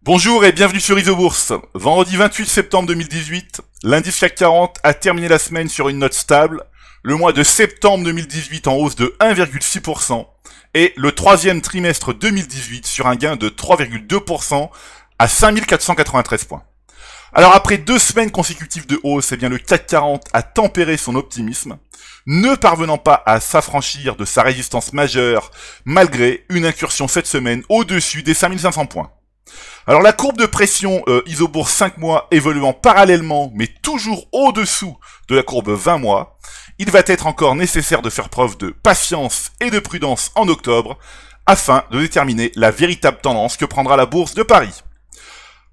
Bonjour et bienvenue sur Isobourse. Vendredi 28 septembre 2018, l'indice CAC 40 a terminé la semaine sur une note stable, le mois de septembre 2018 en hausse de 1,6% et le troisième trimestre 2018 sur un gain de 3,2% à 5493 points. Alors après 2 semaines consécutives de hausse, le CAC 40 a tempéré son optimisme, ne parvenant pas à s'affranchir de sa résistance majeure malgré une incursion cette semaine au-dessus des 5500 points. Alors la courbe de pression Isobourse 5 mois évoluant parallèlement mais toujours au-dessous de la courbe 20 mois, il va être encore nécessaire de faire preuve de patience et de prudence en octobre afin de déterminer la véritable tendance que prendra la bourse de Paris.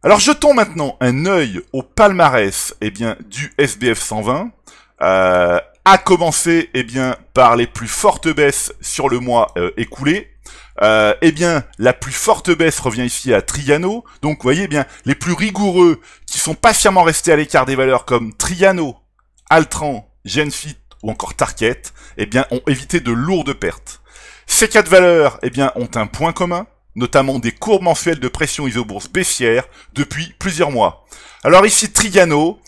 Alors jetons maintenant un œil au palmarès du SBF 120, à commencer par les plus fortes baisses sur le mois écoulé. La plus forte baisse revient ici à Triano. Donc, vous voyez les plus rigoureux qui sont patiemment restés à l'écart des valeurs comme Triano, Altran, Genfit ou encore Target, ont évité de lourdes pertes. Ces 4 valeurs, ont un point commun, notamment des courbes mensuelles de pression isobourse baissière depuis plusieurs mois. Alors ici Triano,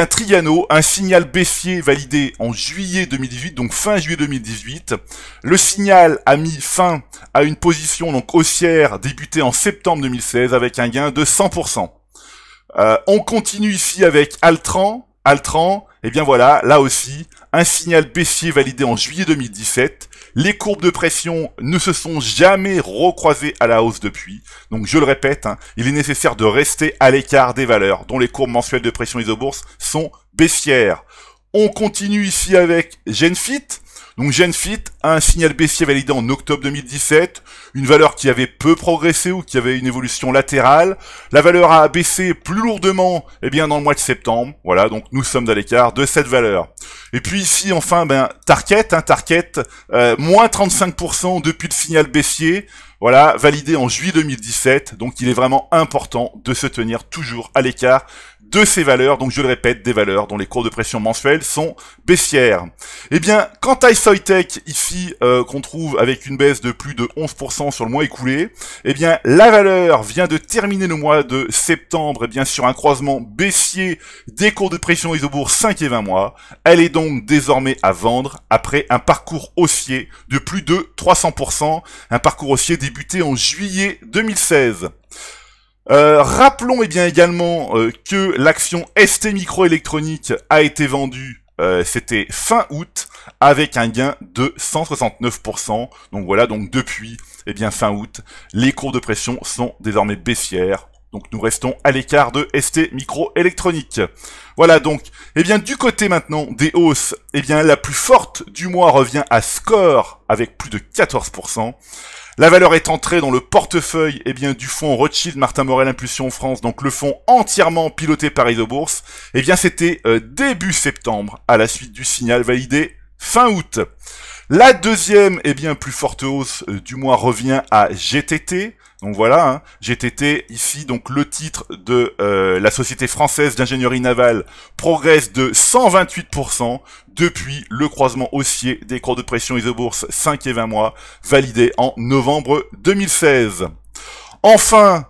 Triano, un signal baissier validé en juillet 2018, donc fin juillet 2018. Le signal a mis fin à une position donc haussière débutée en septembre 2016 avec un gain de 100%. On continue ici avec Altran. Altran, là aussi, un signal baissier validé en juillet 2017. Les courbes de pression ne se sont jamais recroisées à la hausse depuis. Donc je le répète, il est nécessaire de rester à l'écart des valeurs dont les courbes mensuelles de pression isobourse sont baissières. On continue ici avec Genfit. Donc Genfit a un signal baissier validé en octobre 2017, une valeur qui avait peu progressé ou qui avait une évolution latérale. La valeur a baissé plus lourdement dans le mois de septembre. Voilà, donc nous sommes à l'écart de cette valeur. Et puis ici enfin Target, moins 35% depuis le signal baissier. Voilà, validé en juillet 2017. Donc il est vraiment important de se tenir toujours à l'écart de ces valeurs, donc je le répète, des valeurs dont les courbes de pression mensuelles sont baissières. Quant à Soitec, ici, qu'on trouve avec une baisse de plus de 11% sur le mois écoulé, la valeur vient de terminer le mois de septembre, sur un croisement baissier des courbes de pression isobourse 5 et 20 mois. Elle est donc désormais à vendre après un parcours haussier de plus de 300%, un parcours haussier débuté en juillet 2016. Rappelons également que l'action ST Microélectronique a été vendue, c'était fin août, avec un gain de 169%. Donc voilà, donc depuis fin août, les courbes de pression sont désormais baissières. Donc nous restons à l'écart de ST Microélectronique. Voilà donc, du côté maintenant des hausses, la plus forte du mois revient à Score avec plus de 14%. La valeur est entrée dans le portefeuille du fonds Rothschild Martin Morel Impulsion France, donc le fonds entièrement piloté par Isobourse. C'était début septembre, à la suite du signal validé fin août. La deuxième plus forte hausse du mois revient à GTT. Donc voilà, GTT, ici, donc le titre de la Société Française d'Ingénierie Navale progresse de 128% depuis le croisement haussier des courbes de pression isobourse 5 et 20 mois, validé en novembre 2016. Enfin,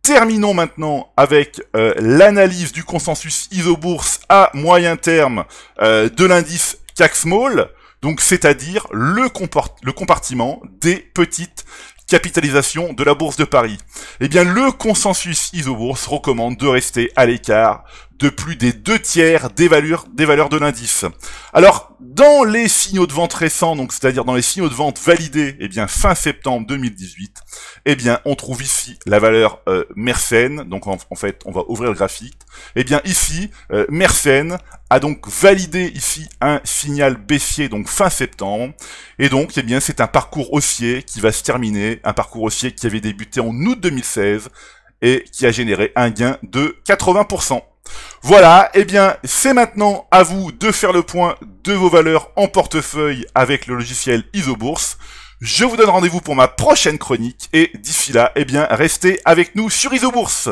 terminons maintenant avec l'analyse du consensus isobourse à moyen terme de l'indice CAC Small, donc c'est-à-dire le compartiment des petites capitalisation de la Bourse de Paris. Le consensus Isobourse recommande de rester à l'écart de plus des 2/3 des valeurs de l'indice. Alors, dans les signaux de vente récents, donc c'est-à-dire dans les signaux de vente validés, fin septembre 2018, on trouve ici la valeur Mersenne. Donc en fait, on va ouvrir le graphique. Ici, Mersenne a donc validé ici un signal baissier donc fin septembre. Et donc, c'est un parcours haussier qui va se terminer, un parcours haussier qui avait débuté en août 2016 et qui a généré un gain de 80%. Voilà, c'est maintenant à vous de faire le point de vos valeurs en portefeuille avec le logiciel Isobourse. Je vous donne rendez-vous pour ma prochaine chronique et d'ici là, restez avec nous sur Isobourse.